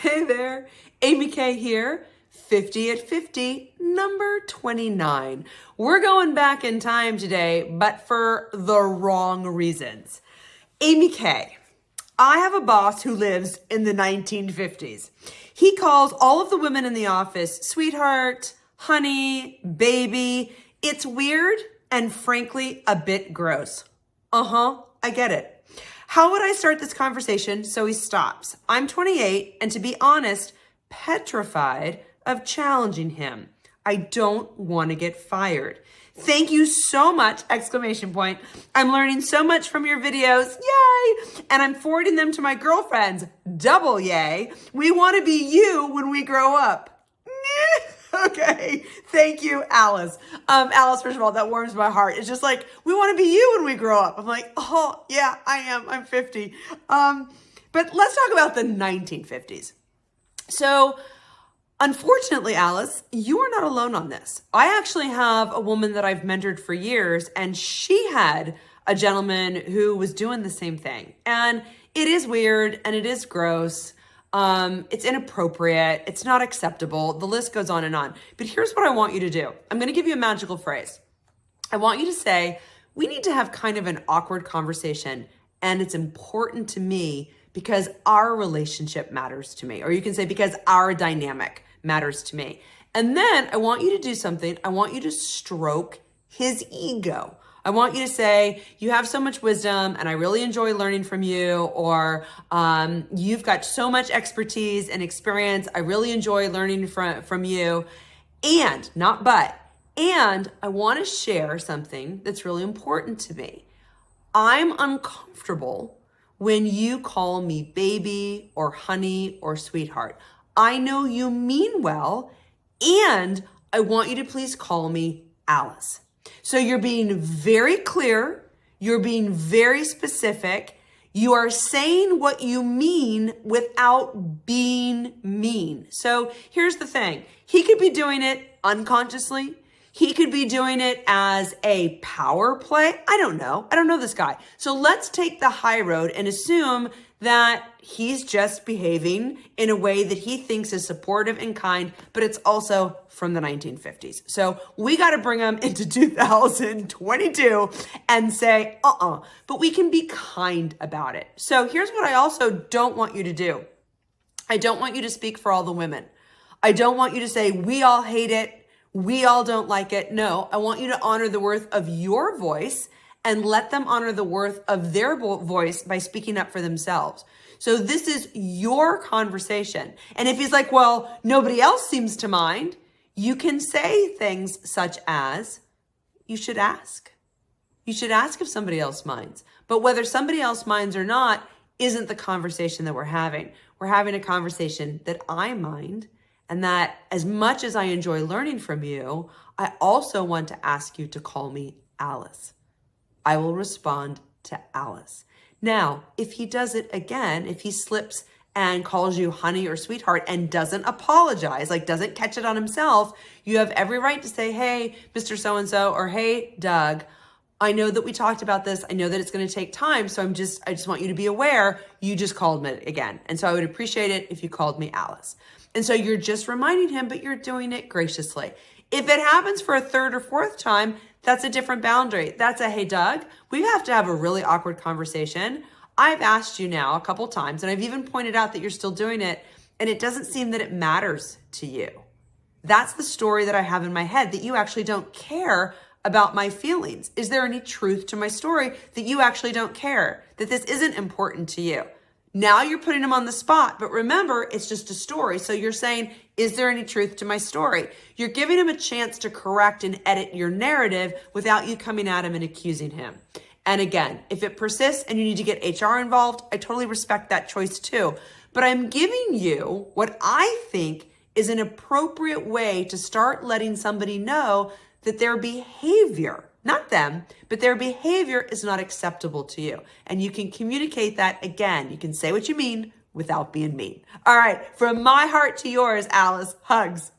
Hey there, AmyK here, 50 at 50, number 29. We're going back in time today, but for the wrong reasons. AmyK, I have a boss who lives in the 1950s. He calls all of the women in the office sweetheart, honey, baby. It's weird and frankly a bit gross. I get it. How would I start this conversation so he stops? I'm 28 and to be honest, petrified of challenging him. I don't want to get fired. Thank you so much, exclamation point. I'm learning so much from your videos, yay! And I'm forwarding them to my girlfriends, double yay. We want to be you when we grow up. Okay, thank you, Alice. Alice, first of all, that warms my heart. It's just like, we want to be you when we grow up. I'm like, oh, yeah, I am. I'm 50. But let's talk about the 1950s. So, unfortunately, Alice, you are not alone on this. I actually have a woman that I've mentored for years, and she had a gentleman who was doing the same thing. And it is weird, and it is gross. It's inappropriate. It's not acceptable. The list goes on and on. But here's what I want you to do. I'm going to give you a magical phrase. I want you to say, we need to have kind of an awkward conversation, and it's important to me because our relationship matters to me. Or you can say, because our dynamic matters to me. And then I want you to do something. I want you to stroke his ego. I want you to say, you have so much wisdom and I really enjoy learning from you, or you've got so much expertise and experience. I really enjoy learning from you. And, not but, and I want to share something that's really important to me. I'm uncomfortable when you call me baby or honey or sweetheart. I know you mean well, and I want you to please call me Alice. So you're being very clear, you're being very specific, you are saying what you mean without being mean. So here's the thing, he could be doing it unconsciously, he could be doing it as a power play. I don't know this guy. So let's take the high road and assume that he's just behaving in a way that he thinks is supportive and kind, but it's also from the 1950s. So we got to bring him into 2022 and say, but we can be kind about it. So here's what I also don't want you to do. I don't want you to speak for all the women. I don't want you to say, we all hate it, we all don't like it. No, I want you to honor the worth of your voice and let them honor the worth of their voice by speaking up for themselves. So this is your conversation. And if he's like, well, nobody else seems to mind, you can say things such as, you should ask. You should ask if somebody else minds. But whether somebody else minds or not isn't the conversation that we're having. We're having a conversation that I mind, and that as much as I enjoy learning from you, I also want to ask you to call me Alice. I will respond to Alice. Now, if he does it again, if he slips and calls you honey or sweetheart and doesn't apologize, like doesn't catch it on himself, you have every right to say, hey, Mr. So-and-so, or hey, Doug, I know that we talked about this. I know that it's going to take time. So I just want you to be aware you just called me again. And so I would appreciate it if you called me Alice. And so you're just reminding him, but you're doing it graciously. If it happens for a third or fourth time, that's a different boundary. That's a, hey, Doug, we have to have a really awkward conversation. I've asked you now a couple times, and I've even pointed out that you're still doing it, and it doesn't seem that it matters to you. That's the story that I have in my head, that you actually don't care about my feelings. Is there any truth to my story that you actually don't care, that this isn't important to you? Now you're putting him on the spot, but remember, it's just a story. So you're saying, is there any truth to my story? You're giving him a chance to correct and edit your narrative without you coming at him and accusing him. And again, if it persists and you need to get HR involved, I totally respect that choice too. But I'm giving you what I think is an appropriate way to start letting somebody know that their behavior, not them, but their behavior is not acceptable to you. And you can communicate that again. You can say what you mean without being mean. All right, from my heart to yours, Alice, hugs.